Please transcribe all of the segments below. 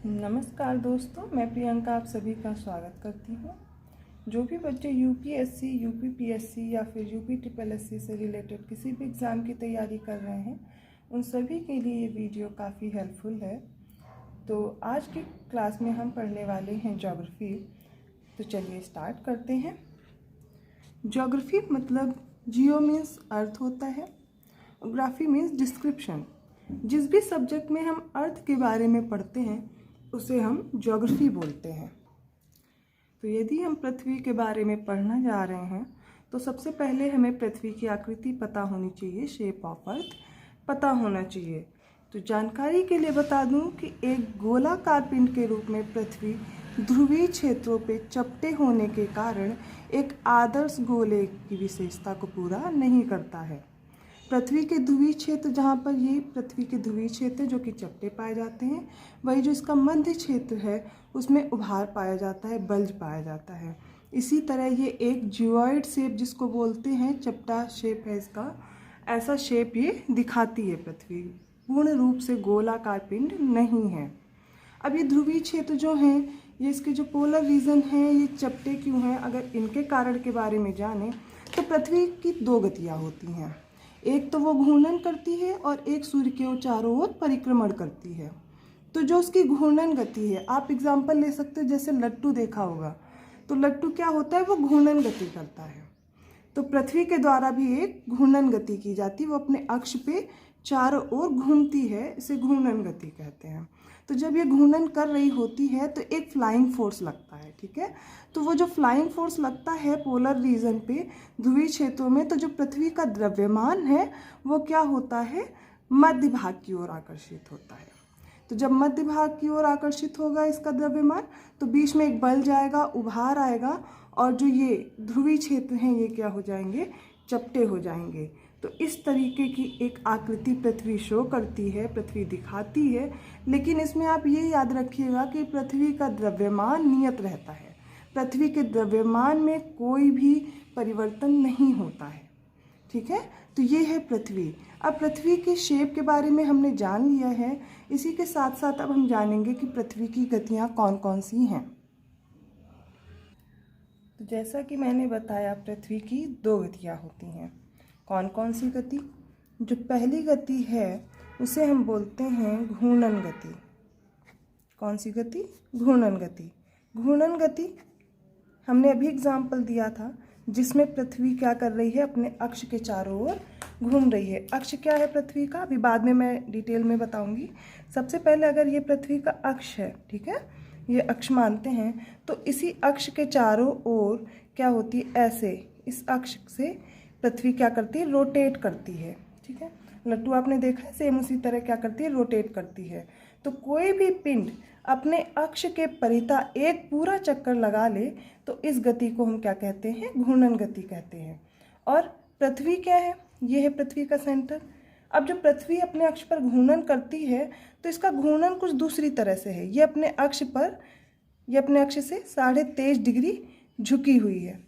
नमस्कार दोस्तों, मैं प्रियंका आप सभी का स्वागत करती हूँ। जो भी बच्चे यूपीएससी, यूपीपीएससी या फिर यूपी ट्रिपल एससी से रिलेटेड किसी भी एग्ज़ाम की तैयारी कर रहे हैं, उन सभी के लिए ये वीडियो काफ़ी हेल्पफुल है। तो आज की क्लास में हम पढ़ने वाले हैं ज्योग्राफी। तो चलिए स्टार्ट करते हैं। ज्योग्राफी मतलब जियो मीन्स अर्थ होता है, ग्राफी मीन्स डिस्क्रिप्शन। जिस भी सब्जेक्ट में हम अर्थ के बारे में पढ़ते हैं उसे हम ज्योग्राफी बोलते हैं। तो यदि हम पृथ्वी के बारे में पढ़ना जा रहे हैं तो सबसे पहले हमें पृथ्वी की आकृति पता होनी चाहिए, शेप ऑफ अर्थ पता होना चाहिए। तो जानकारी के लिए बता दूं कि एक गोलाकार पिंड के रूप में पृथ्वी ध्रुवीय क्षेत्रों पे चपटे होने के कारण एक आदर्श गोले की विशेषता को पूरा नहीं करता है। पृथ्वी के ध्रुवीय क्षेत्र, जहाँ पर ये पृथ्वी के ध्रुवीय क्षेत्र जो कि चपटे पाए जाते हैं, वही जो इसका मध्य क्षेत्र है उसमें उभार पाया जाता है, बल्ज पाया जाता है। इसी तरह ये एक जियोइड शेप जिसको बोलते हैं, चपटा शेप है इसका, ऐसा शेप ये दिखाती है पृथ्वी, पूर्ण रूप से गोलाकार पिंड नहीं है। अब ये ध्रुवीय क्षेत्र जो हैं, ये इसके जो पोलर रीजन हैं, ये चपटे क्यों हैं, अगर इनके कारण के बारे में जानें तो पृथ्वी की दो गतियाँ होती हैं। एक तो वो घूर्णन करती है और एक सूर्य के चारों ओर परिक्रमण करती है। तो जो उसकी घूर्णन गति है, आप एग्जाम्पल ले सकते हो, जैसे लट्टू देखा होगा, तो लट्टू क्या होता है, वो घूर्णन गति करता है। तो पृथ्वी के द्वारा भी एक घूर्णन गति की जाती है, वो अपने अक्ष पे चारों ओर घूमती है, इसे घूर्णन गति कहते हैं। तो जब ये घूर्णन कर रही होती है तो एक फ्लाइंग फोर्स लगता है, ठीक है। तो वो जो फ्लाइंग फोर्स लगता है पोलर रीजन पे, ध्रुवीय क्षेत्रों में, तो जो पृथ्वी का द्रव्यमान है वो क्या होता है, मध्य भाग की ओर आकर्षित होता है। तो जब मध्य भाग की ओर आकर्षित होगा इसका द्रव्यमान, तो बीच में एक बल जाएगा, उभार आएगा, और जो ये ध्रुवीय क्षेत्र हैं ये क्या हो जाएंगे, चपटे हो जाएंगे। तो इस तरीके की एक आकृति पृथ्वी शो करती है, पृथ्वी दिखाती है। लेकिन इसमें आप ये याद रखिएगा कि पृथ्वी का द्रव्यमान नियत रहता है, पृथ्वी के द्रव्यमान में कोई भी परिवर्तन नहीं होता है, ठीक है। तो ये है पृथ्वी। अब पृथ्वी के शेप के बारे में हमने जान लिया है, इसी के साथ साथ अब हम जानेंगे कि पृथ्वी की गतियाँ कौन कौन सी हैं। तो जैसा कि मैंने बताया, पृथ्वी की दो गतियाँ होती हैं। कौन कौन सी गति? जो पहली गति है उसे हम बोलते हैं घूर्णन गति। कौन सी गति? घूर्णन गति। घूर्णन गति हमने अभी एग्जाम्पल दिया था, जिसमें पृथ्वी क्या कर रही है, अपने अक्ष के चारों ओर घूम रही है। अक्ष क्या है पृथ्वी का, अभी बाद में मैं डिटेल में बताऊंगी। सबसे पहले अगर ये पृथ्वी का अक्ष है, ठीक है, ये अक्ष मानते हैं, तो इसी अक्ष के चारों ओर क्या होती है, ऐसे इस अक्ष से पृथ्वी क्या करती है, रोटेट करती है, ठीक है। लट्टू आपने देखा है, सेम उसी तरह क्या करती है, रोटेट करती है। तो कोई भी पिंड अपने अक्ष के परिता एक पूरा चक्कर लगा ले तो इस गति को हम क्या कहते हैं, घूर्णन गति कहते हैं। और पृथ्वी क्या है, ये है पृथ्वी का सेंटर। अब जब पृथ्वी अपने अक्ष पर घूर्णन करती है तो इसका घूर्णन कुछ दूसरी तरह से है, ये अपने अक्ष पर, ये अपने अक्ष से 23.5 डिग्री झुकी हुई है,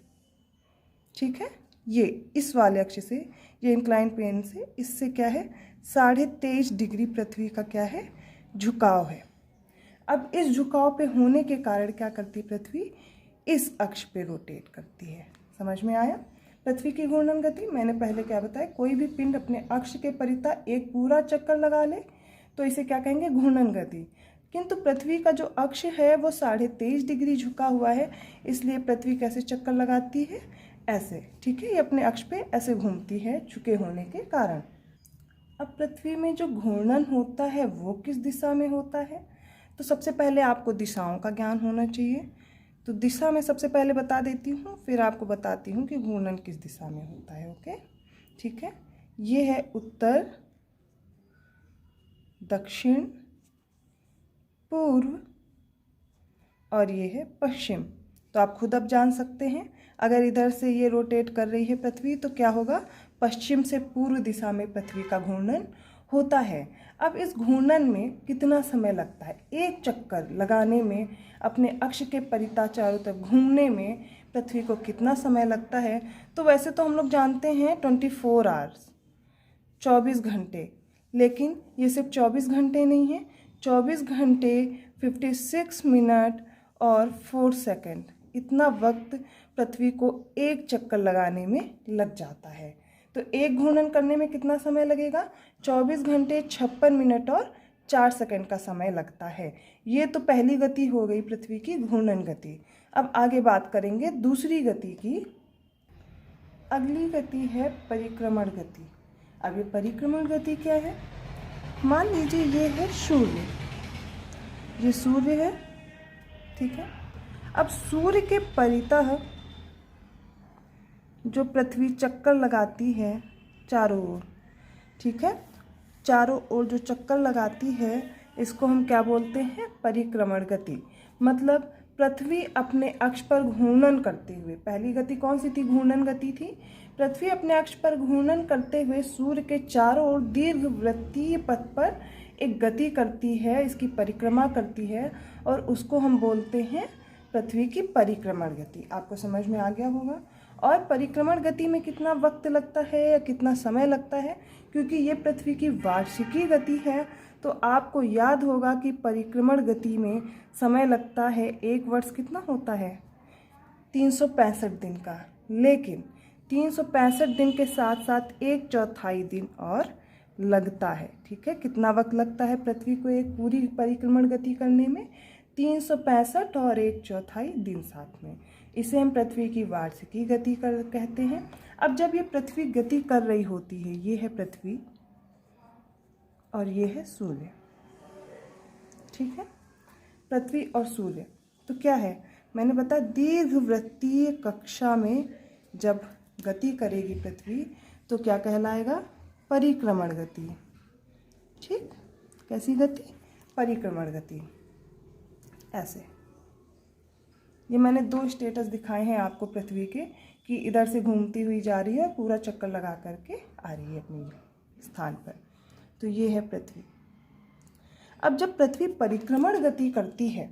ठीक है। ये इस वाले अक्ष से, ये इंक्लाइन प्लेन से, इससे क्या है, 23.5 डिग्री पृथ्वी का क्या है, झुकाव है। अब इस झुकाव पे होने के कारण क्या करती है पृथ्वी, इस अक्ष पे रोटेट करती है। समझ में आया पृथ्वी की घूर्णन गति? मैंने पहले क्या बताया, कोई भी पिंड अपने अक्ष के परिता एक पूरा चक्कर लगा ले तो इसे क्या कहेंगे, घूर्णन गति। किंतु पृथ्वी का जो अक्ष है वो 23.5 डिग्री झुका हुआ है, इसलिए पृथ्वी कैसे चक्कर लगाती है, ऐसे, ठीक है। ये अपने अक्ष पे ऐसे घूमती है झुके होने के कारण। अब पृथ्वी में जो घूर्णन होता है वो किस दिशा में होता है, तो सबसे पहले आपको दिशाओं का ज्ञान होना चाहिए। तो दिशा मैं सबसे पहले बता देती हूँ, फिर आपको बताती हूँ कि घूर्णन किस दिशा में होता है, ओके, ठीक है। ये है उत्तर, दक्षिण, पूर्व, और ये है पश्चिम। तो आप खुद अब जान सकते हैं, अगर इधर से ये रोटेट कर रही है पृथ्वी तो क्या होगा, पश्चिम से पूर्व दिशा में पृथ्वी का घूर्णन होता है। अब इस घूर्णन में कितना समय लगता है, एक चक्कर लगाने में, अपने अक्ष के परिता चारों तरफ घूमने में पृथ्वी को कितना समय लगता है? तो वैसे तो हम लोग जानते हैं 24 आवर्स, 24 घंटे, लेकिन ये सिर्फ 24 घंटे नहीं है, 24 घंटे 56 मिनट और 4 सेकंड, इतना वक्त पृथ्वी को एक चक्कर लगाने में लग जाता है। तो एक घूर्णन करने में कितना समय लगेगा? 24 घंटे 56 मिनट और 4 सेकंड का समय लगता है। ये तो पहली गति हो गई पृथ्वी की घूर्णन गति। अब आगे बात करेंगे दूसरी गति की। अगली गति है परिक्रमण गति। अब ये परिक्रमण गति क्या है? मान लीजिए ये है सूर्य, ये सूर्य है, ठीक है। अब सूर्य के परितः जो पृथ्वी चक्कर लगाती है चारों ओर, ठीक है, चारों ओर जो चक्कर लगाती है इसको हम क्या बोलते हैं? परिक्रमण गति। मतलब पृथ्वी अपने अक्ष पर घूर्णन करते हुए, पहली गति कौन सी थी? घूर्णन गति थी। पृथ्वी अपने अक्ष पर घूर्णन करते हुए सूर्य के चारों ओर दीर्घवृत्तीय पथ पर एक गति करती है, इसकी परिक्रमा करती है और उसको हम बोलते हैं पृथ्वी की परिक्रमण गति। आपको समझ में आ गया होगा। और परिक्रमण गति में कितना वक्त लगता है या कितना समय लगता है? क्योंकि ये पृथ्वी की वार्षिकी गति है तो आपको याद होगा कि परिक्रमण गति में समय लगता है, एक वर्ष कितना होता है? 365 दिन का। लेकिन 365 दिन के साथ साथ 1/4 दिन और लगता है, ठीक है। कितना वक्त लगता है पृथ्वी को एक पूरी परिक्रमण गति करने में? 365 और 1/4 दिन साथ में। इसे हम पृथ्वी की वार्षिकी गति कहते हैं। अब जब ये पृथ्वी गति कर रही होती है, ये है पृथ्वी और ये है सूर्य, ठीक है। पृथ्वी और सूर्य तो क्या है? मैंने बताया दीर्घवृत्तीय कक्षा में जब गति करेगी पृथ्वी तो क्या कहलाएगा? परिक्रमण गति, ठीक। कैसी गति? परिक्रमण गति। ऐसे ये मैंने 2 स्टेटस दिखाए हैं आपको पृथ्वी के कि इधर से घूमती हुई जा रही है और पूरा चक्कर लगा करके आ रही है अपने स्थान पर। तो ये है पृथ्वी। अब जब पृथ्वी परिक्रमण गति करती है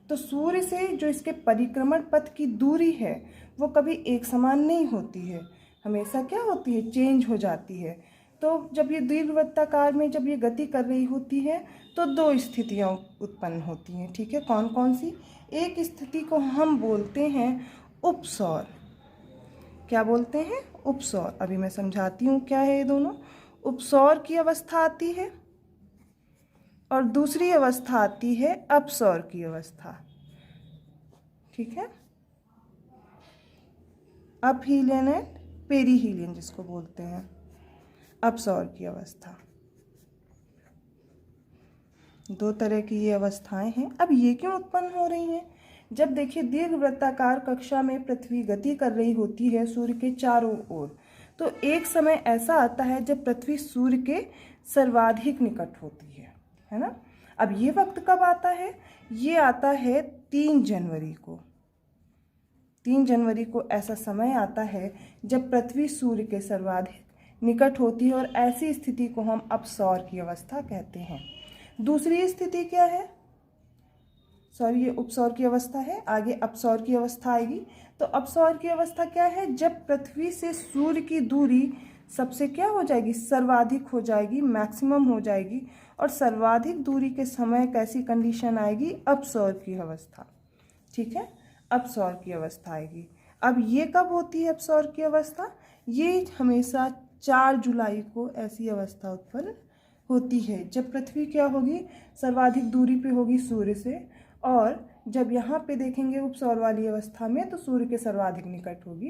तो सूर्य से जो इसके परिक्रमण पथ की दूरी है वो कभी एक समान नहीं होती है, हमेशा क्या होती है? चेंज हो जाती है। तो जब ये दीर्घवृत्ताकार में जब ये गति कर रही होती है तो 2 स्थितियाँ उत्पन्न होती हैं, ठीक है। कौन कौन सी? एक स्थिति को हम बोलते हैं उपसौर। क्या बोलते हैं? उपसौर। अभी मैं समझाती हूँ क्या है ये दोनों। उपसौर की अवस्था आती है और दूसरी अवस्था आती है अपसौर की अवस्था, ठीक है। अपहीलियन एंड पेरीहीलियन जिसको बोलते हैं, अपसौर की अवस्था। 2 तरह की ये अवस्थाएं हैं। अब ये क्यों उत्पन्न हो रही हैं? जब देखिए दीर्घवृत्ताकार कक्षा में पृथ्वी गति कर रही होती है सूर्य के चारों ओर, तो एक समय ऐसा आता है जब पृथ्वी सूर्य के सर्वाधिक निकट होती है ना। अब ये वक्त कब आता है? ये आता है 3 जनवरी को। 3 जनवरी को ऐसा समय आता है जब पृथ्वी सूर्य के सर्वाधिक निकट होती है और ऐसी स्थिति को हम अपसौर की अवस्था कहते हैं। दूसरी स्थिति क्या है? सॉरी, ये उपसौर की अवस्था है, आगे अपसौर की अवस्था आएगी। तो अपसौर की अवस्था क्या है? जब पृथ्वी से सूर्य की दूरी सबसे क्या हो जाएगी? सर्वाधिक हो जाएगी, मैक्सिमम हो जाएगी। और सर्वाधिक दूरी के समय कैसी कंडीशन आएगी? अपसौर की अवस्था, ठीक है। अपसौर की अवस्था आएगी। अब ये कब होती है अपसौर की अवस्था? ये हमेशा 4 जुलाई को ऐसी अवस्था उत्पन्न होती है जब पृथ्वी क्या होगी? सर्वाधिक दूरी पे होगी सूर्य से। और जब यहाँ पे देखेंगे उपसौर वाली अवस्था में तो सूर्य के सर्वाधिक निकट होगी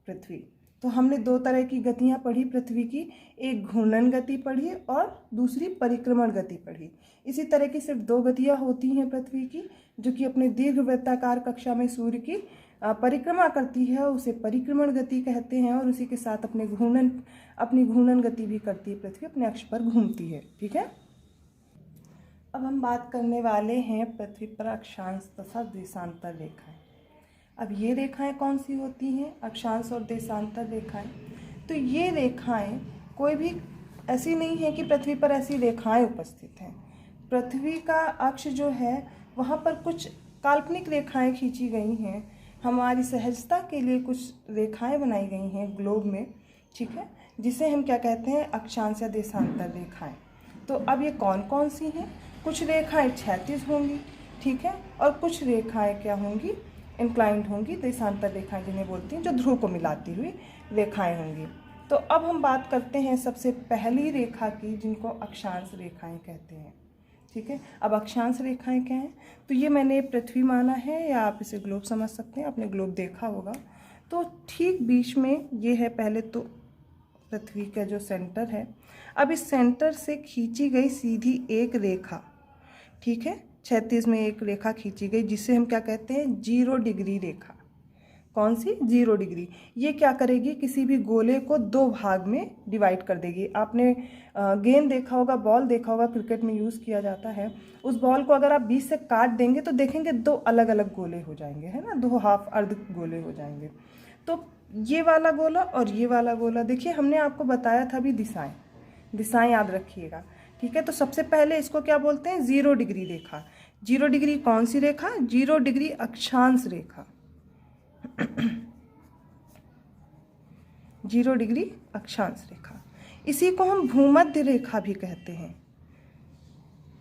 पृथ्वी। तो हमने 2 तरह की गतियाँ पढ़ी पृथ्वी की, एक घूर्णन गति पढ़ी और दूसरी परिक्रमण गति पढ़ी। इसी तरह की सिर्फ 2 गतियाँ होती हैं पृथ्वी की जो कि अपने दीर्घवृत्ताकार कक्षा में सूर्य की परिक्रमा करती है, उसे परिक्रमण गति कहते हैं। और उसी के साथ अपनी घूर्णन गति भी करती है, पृथ्वी अपने अक्ष पर घूमती है, ठीक है। अब हम बात करने वाले हैं पृथ्वी पर अक्षांश तथा देशांतर रेखाएं। अब ये रेखाएं कौन सी होती हैं? अक्षांश और देशांतर रेखाएं। तो ये रेखाएं कोई भी ऐसी नहीं है कि पृथ्वी पर ऐसी रेखाएं उपस्थित हैं। पृथ्वी का अक्ष जो है वहाँ पर कुछ काल्पनिक रेखाएं खींची गई हैं, हमारी सहजता के लिए कुछ रेखाएं बनाई गई हैं ग्लोब में, ठीक है, जिसे हम क्या कहते हैं? अक्षांश या देशांतर रेखाएं। तो अब ये कौन कौन सी हैं? कुछ रेखाएं क्षैतिज होंगी, ठीक है, और कुछ रेखाएं क्या होंगी, इंक्लाइंड होंगी, देशांतर रेखाएं जिन्हें बोलती हैं, जो ध्रुव को मिलाती हुई रेखाएं होंगी। तो अब हम बात करते हैं सबसे पहली रेखा की, जिनको अक्षांश रेखाएं कहते हैं, ठीक है। अब अक्षांश रेखाएं क्या हैं, तो ये मैंने पृथ्वी माना है, या आप इसे ग्लोब समझ सकते हैं, आपने ग्लोब देखा होगा। तो ठीक बीच में ये है पहले तो पृथ्वी का जो सेंटर है। अब इस सेंटर से खींची गई सीधी एक रेखा, ठीक है, क्षैतिज में एक रेखा खींची गई, जिसे हम क्या कहते हैं, 0 डिग्री रेखा। कौन सी, 0 डिग्री। ये क्या करेगी, किसी भी गोले को 2 भाग में डिवाइड कर देगी। आपने गेंद देखा होगा, बॉल देखा होगा, क्रिकेट में यूज़ किया जाता है। उस बॉल को अगर आप बीच से काट देंगे तो देखेंगे 2 अलग अलग गोले हो जाएंगे, है ना, 2 हाफ अर्ध गोले हो जाएंगे। तो ये वाला गोला और ये वाला गोला, देखिए हमने आपको बताया था अभी दिशाएं याद रखिएगा, ठीक है। तो सबसे पहले इसको क्या बोलते हैं, 0 डिग्री रेखा। 0 डिग्री कौन सी रेखा, 0 डिग्री अक्षांश रेखा। 0 डिग्री अक्षांश रेखा। इसी को हम भूमध्य रेखा भी कहते हैं,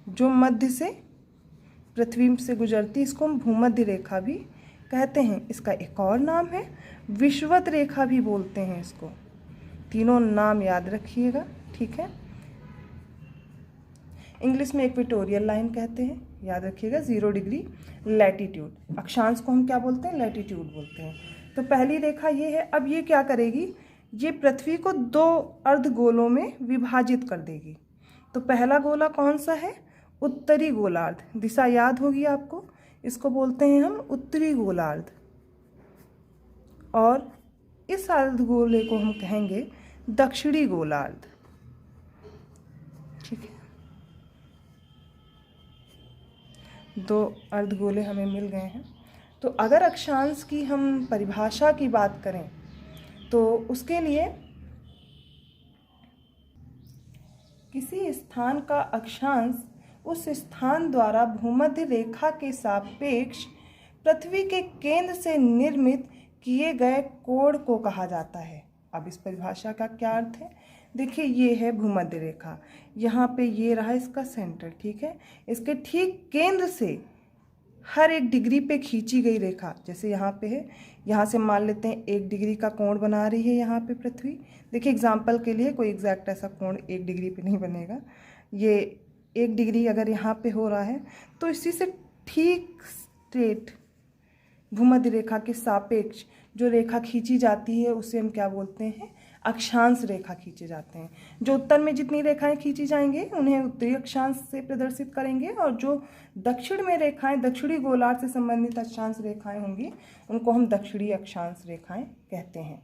जो मध्य से पृथ्वी से गुजरती, इसको हम भूमध्य रेखा भी कहते हैं। इसका एक और नाम है विषुवत रेखा भी बोलते हैं इसको। तीनों नाम याद रखिएगा, ठीक है। इंग्लिश में इक्वेटोरियल लाइन कहते हैं, याद रखिएगा। 0 डिग्री लैटिट्यूड, अक्षांश को हम क्या बोलते हैं, लैटिट्यूड बोलते हैं। तो पहली रेखा ये है। अब ये क्या करेगी, ये पृथ्वी को 2 अर्धगोलों में विभाजित कर देगी। तो पहला गोला कौन सा है, उत्तरी गोलार्ध। दिशा याद होगी आपको, इसको बोलते हैं हम उत्तरी गोलार्ध। और इस अर्धगोले को हम कहेंगे दक्षिणी गोलार्ध, ठीक है। 2 अर्धगोले हमें मिल गए हैं। तो अगर अक्षांश की हम परिभाषा की बात करें तो उसके लिए किसी स्थान का अक्षांश उस स्थान द्वारा भूमध्य रेखा के सापेक्ष पृथ्वी के केंद्र से निर्मित किए गए कोण को कहा जाता है। अब इस परिभाषा का क्या अर्थ है, देखिए ये है भूमध्य रेखा, यहाँ पे ये रहा इसका सेंटर, ठीक है। इसके ठीक केंद्र से हर 1 डिग्री पे खींची गई रेखा, जैसे यहाँ पे है, यहाँ से मान लेते हैं 1 डिग्री का कोण बना रही है यहाँ पे पृथ्वी। देखिए एग्जाम्पल के लिए, कोई एग्जैक्ट ऐसा कोण 1 डिग्री पे नहीं बनेगा। ये 1 डिग्री अगर यहाँ पे हो रहा है तो इसी से ठीक स्ट्रेट भूमध्य रेखा के सापेक्ष जो रेखा खींची जाती है उसे हम क्या बोलते हैं, अक्षांश रेखा खींचे जाते हैं। जो उत्तर में जितनी रेखाएं खींची जाएंगी उन्हें उत्तरी अक्षांश से प्रदर्शित करेंगे, और जो दक्षिण में रेखाएं, दक्षिणी गोलार्ध से संबंधित अक्षांश रेखाएं होंगी उनको हम दक्षिणी अक्षांश रेखाएं कहते हैं,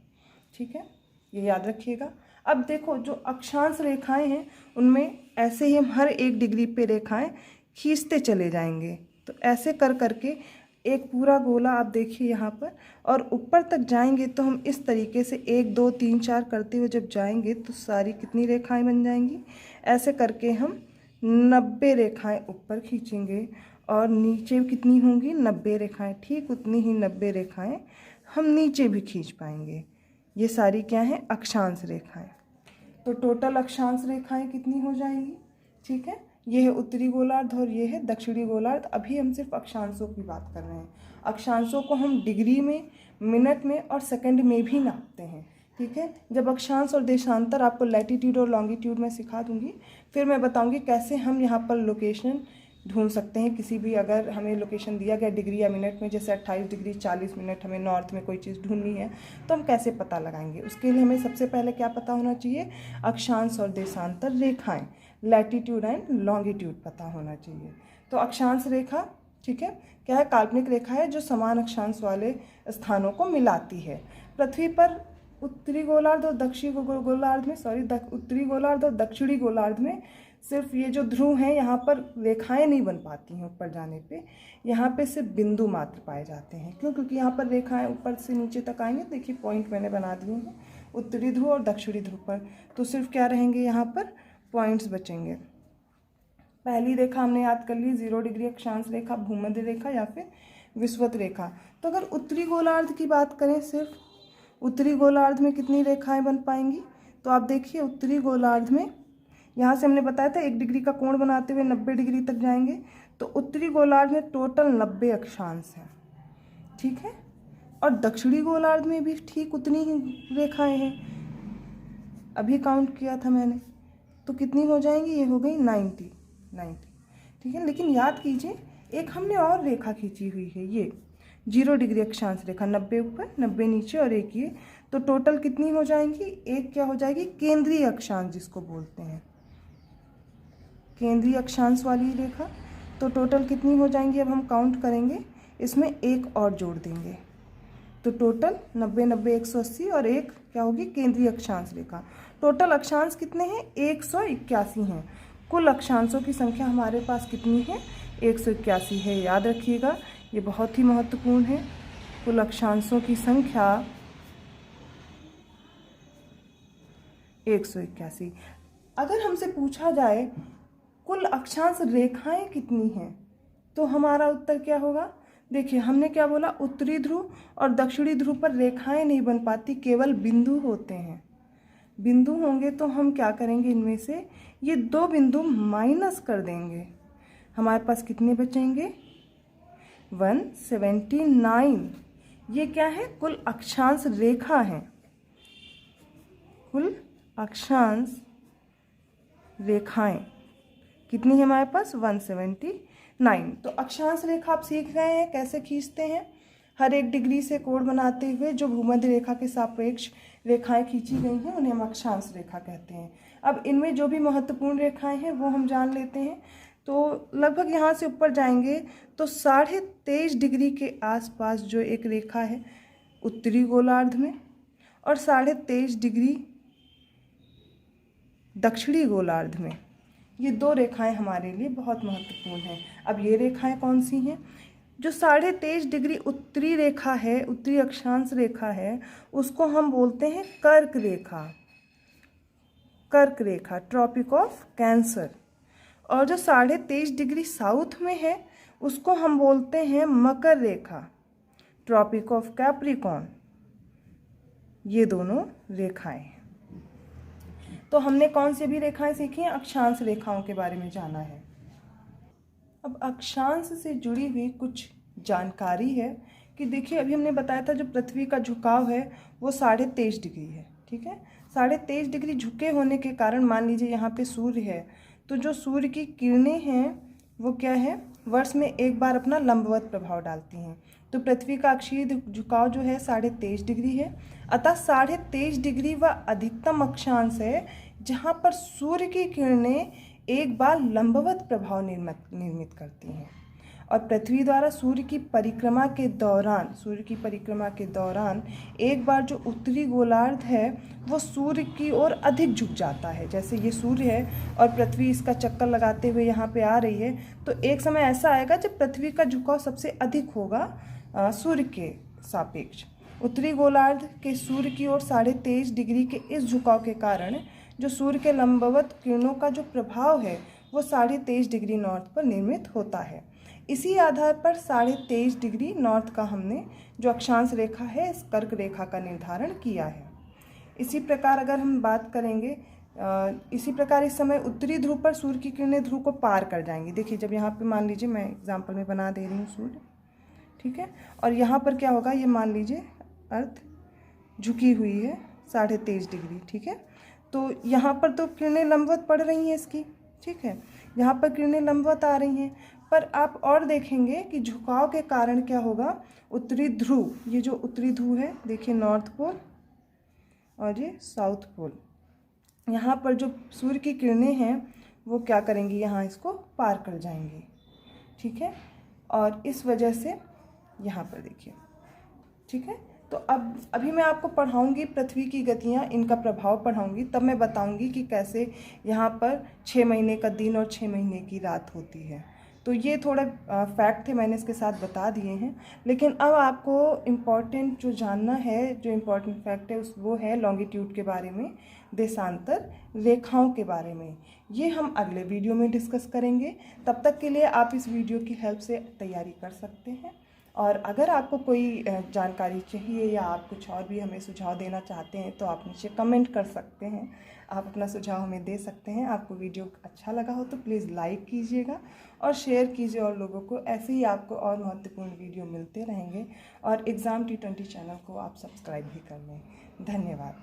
ठीक है, ये याद रखिएगा। अब देखो जो अक्षांश रेखाएं हैं उनमें ऐसे ही हम हर 1 डिग्री पे रेखाएं खींचते चले जाएंगे। तो ऐसे कर करके एक पूरा गोला आप देखिए यहाँ पर, और ऊपर तक जाएंगे तो हम इस तरीके से 1 2 3 4 करते हुए जब जाएंगे तो सारी कितनी रेखाएं बन जाएंगी, ऐसे करके हम 90 रेखाएं ऊपर खींचेंगे, और नीचे कितनी होंगी, 90 रेखाएं, ठीक उतनी ही 90 रेखाएं हम नीचे भी खींच पाएंगे। ये सारी क्या हैं, अक्षांश रेखाएं। तो टोटल अक्षांश रेखाएं कितनी हो जाएंगी, ठीक है। ये है उत्तरी गोलार्ध और ये है दक्षिणी गोलार्ध। अभी हम सिर्फ अक्षांशों की बात कर रहे हैं। अक्षांशों को हम डिग्री में, मिनट में और सेकंड में भी नापते हैं, ठीक है। जब अक्षांश और देशांतर आपको लैटिट्यूड और लॉन्गिट्यूड में सिखा दूंगी, फिर मैं बताऊंगी कैसे हम यहाँ पर लोकेशन ढूंढ सकते हैं। किसी भी अगर हमें लोकेशन दिया गया डिग्री या मिनट में, जैसे 28 डिग्री 40 मिनट हमें नॉर्थ में कोई चीज़ ढूंढनी है तो हम कैसे पता लगाएंगे। उसके लिए हमें सबसे पहले क्या पता होना चाहिए, अक्षांश और देशांतर रेखाएं, लैटिट्यूड एंड लॉन्गिट्यूड पता होना चाहिए। तो अक्षांश रेखा, ठीक है, क्या है, काल्पनिक रेखा है जो समान अक्षांश वाले स्थानों को मिलाती है। पृथ्वी पर उत्तरी गोलार्ध और दक्षिणी गोलार्ध में, उत्तरी गोलार्ध और दक्षिणी गोलार्ध में सिर्फ ये जो ध्रुव हैं यहाँ पर रेखाएं नहीं बन पाती हैं ऊपर जाने पे, यहाँ पे सिर्फ बिंदु मात्र पाए जाते हैं। क्यों, क्योंकि यहाँ पर रेखाएं ऊपर से नीचे तक आएंगे, देखिए पॉइंट मैंने बना दिए हैं उत्तरी ध्रुव और दक्षिणी ध्रुव पर, तो सिर्फ क्या रहेंगे, यहाँ पर पॉइंट्स बचेंगे। पहली रेखा हमने याद कर ली, 0 डिग्री अक्षांश रेखा, भूमध्य रेखा या फिर विषुवत रेखा। तो अगर उत्तरी गोलार्ध की बात करें, सिर्फ उत्तरी गोलार्ध में कितनी रेखाएं बन पाएंगी, तो आप देखिए उत्तरी गोलार्ध में यहाँ से हमने बताया था 1 डिग्री का कोण बनाते हुए 90 डिग्री तक जाएंगे। तो उत्तरी गोलार्ध में टोटल 90 अक्षांश हैं, ठीक है। और दक्षिणी गोलार्ध में भी ठीक उतनी ही रेखाएं हैं, अभी काउंट किया था मैंने। तो कितनी हो जाएंगी, ये हो गई 90, ठीक है। लेकिन याद कीजिए एक हमने और रेखा खींची हुई है, ये 0 डिग्री अक्षांश रेखा, 90 ऊपर 90 नीचे और एक ये। तो टोटल कितनी हो जाएंगी, एक क्या हो जाएगी, केंद्रीय अक्षांश जिसको बोलते हैं, केंद्रीय अक्षांश वाली रेखा। तो टोटल कितनी हो जाएंगी, अब हम काउंट करेंगे, इसमें एक और जोड़ देंगे। तो टोटल 90 90 180 और एक क्या होगी, केंद्रीय अक्षांश रेखा। टोटल अक्षांश कितने हैं, 181 हैं। कुल अक्षांशों की संख्या हमारे पास कितनी है, 181 है। याद रखिएगा, ये बहुत ही महत्वपूर्ण है। कुल अक्षांशों की संख्या 181। अगर हमसे पूछा जाए कुल अक्षांश रेखाएं कितनी हैं, तो हमारा उत्तर क्या होगा। देखिए हमने क्या बोला, उत्तरी ध्रुव और दक्षिणी ध्रुव पर रेखाएं नहीं बन पाती, केवल बिंदु होते हैं। बिंदु होंगे तो हम क्या करेंगे, इनमें से ये 2 बिंदु माइनस कर देंगे, हमारे पास कितने बचेंगे, 179। ये क्या है, कुल अक्षांश रेखा है, कुल अक्षांश रेखाएं कितनी है हमारे पास, 179। तो अक्षांश रेखा आप सीख रहे हैं कैसे खींचते हैं। हर 1 डिग्री से कोण बनाते हुए जो भूमध्य रेखा के सापेक्ष रेखाएं खींची गई हैं उन्हें हम अक्षांश रेखा कहते हैं। अब इनमें जो भी महत्वपूर्ण रेखाएं हैं वो हम जान लेते हैं। तो लगभग यहाँ से ऊपर जाएंगे तो 23.5 डिग्री के आसपास जो एक रेखा है उत्तरी गोलार्ध में, और 23.5 डिग्री दक्षिणी गोलार्ध में, ये 2 रेखाएं हमारे लिए बहुत महत्वपूर्ण हैं। अब ये रेखाएं कौन सी हैं, जो 23.5 डिग्री उत्तरी रेखा है, उत्तरी अक्षांश रेखा है, उसको हम बोलते हैं कर्क रेखा, कर्क रेखा, ट्रॉपिक ऑफ कैंसर। और जो 23.5 डिग्री साउथ में है उसको हम बोलते हैं मकर रेखा, ट्रॉपिक ऑफ कैप्रिकॉर्न। ये दोनों रेखाएं। तो हमने कौन सी भी रेखाएं सीखी हैं, अक्षांश रेखाओं के बारे में जाना है। अब अक्षांश से जुड़ी हुई कुछ जानकारी है कि देखिए अभी हमने बताया था जो पृथ्वी का झुकाव है वो 23.5 डिग्री है, ठीक है। 23.5 डिग्री झुके होने के कारण मान लीजिए यहाँ पे सूर्य है, तो जो सूर्य की किरणें हैं वो क्या है, वर्ष में एक बार अपना लंबवत प्रभाव डालती हैं। तो पृथ्वी का अक्षीय झुकाव जो है 23.5 डिग्री है, अतः 23.5 डिग्री वह अधिकतम अक्षांश है जहाँ पर सूर्य की किरणें एक बार लंबवत प्रभाव निर्मित करती हैं। और पृथ्वी द्वारा सूर्य की परिक्रमा के दौरान एक बार जो उत्तरी गोलार्ध है वो सूर्य की ओर अधिक झुक जाता है। जैसे ये सूर्य है और पृथ्वी इसका चक्कर लगाते हुए यहाँ पे आ रही है, तो एक समय ऐसा आएगा जब पृथ्वी का झुकाव सबसे अधिक होगा सूर्य के सापेक्ष। उत्तरी गोलार्ध के सूर्य की ओर 23.5 डिग्री के इस झुकाव के कारण जो सूर्य के लंबवत किरणों का जो प्रभाव है वो 23.5 डिग्री नॉर्थ पर निर्मित होता है। इसी आधार पर 23.5 डिग्री नॉर्थ का हमने जो अक्षांश रेखा है इस कर्क रेखा का निर्धारण किया है। इसी प्रकार अगर हम बात करेंगे, इसी प्रकार इस समय उत्तरी ध्रुव पर सूर्य की किरणें ध्रुव को पार कर जाएंगी। देखिए जब यहाँ पे मान लीजिए मैं एग्जाम्पल में बना दे रही हूँ सूर्य, ठीक है, और यहाँ पर क्या होगा, ये मान लीजिए अर्थ झुकी हुई है 23.5 डिग्री, ठीक है। तो यहाँ पर तो किरणें लंबवत पड़ रही हैं इसकी, ठीक है, यहाँ पर किरणें लंबवत आ रही हैं, पर आप और देखेंगे कि झुकाव के कारण क्या होगा, उत्तरी ध्रुव, ये जो उत्तरी ध्रुव है देखिए नॉर्थ पोल और ये साउथ पोल, यहाँ पर जो सूर्य की किरणें हैं वो क्या करेंगी, यहाँ इसको पार कर जाएंगी, ठीक है। और इस वजह से यहाँ पर देखिए, ठीक है। तो अब अभी मैं आपको पढ़ाऊंगी पृथ्वी की गतियाँ, इनका प्रभाव पढ़ाऊंगी, तब मैं बताऊंगी कि कैसे यहाँ पर 6 महीने का दिन और 6 महीने की रात होती है। तो ये थोड़े फैक्ट थे, मैंने इसके साथ बता दिए हैं। लेकिन अब आपको इम्पॉर्टेंट जो जानना है, जो इम्पॉर्टेंट फैक्ट है वो है लॉन्गिट्यूड के बारे में, देशांतर रेखाओं के बारे में। ये हम अगले वीडियो में डिस्कस करेंगे। तब तक के लिए आप इस वीडियो की हेल्प से तैयारी कर सकते हैं। और अगर आपको कोई जानकारी चाहिए या आप कुछ और भी हमें सुझाव देना चाहते हैं तो आप नीचे कमेंट कर सकते हैं, आप अपना सुझाव हमें दे सकते हैं। आपको वीडियो अच्छा लगा हो तो प्लीज़ लाइक कीजिएगा और शेयर कीजिए और लोगों को। ऐसे ही आपको और महत्वपूर्ण वीडियो मिलते रहेंगे और एग्ज़ाम T20 चैनल को आप सब्सक्राइब भी कर लें। धन्यवाद।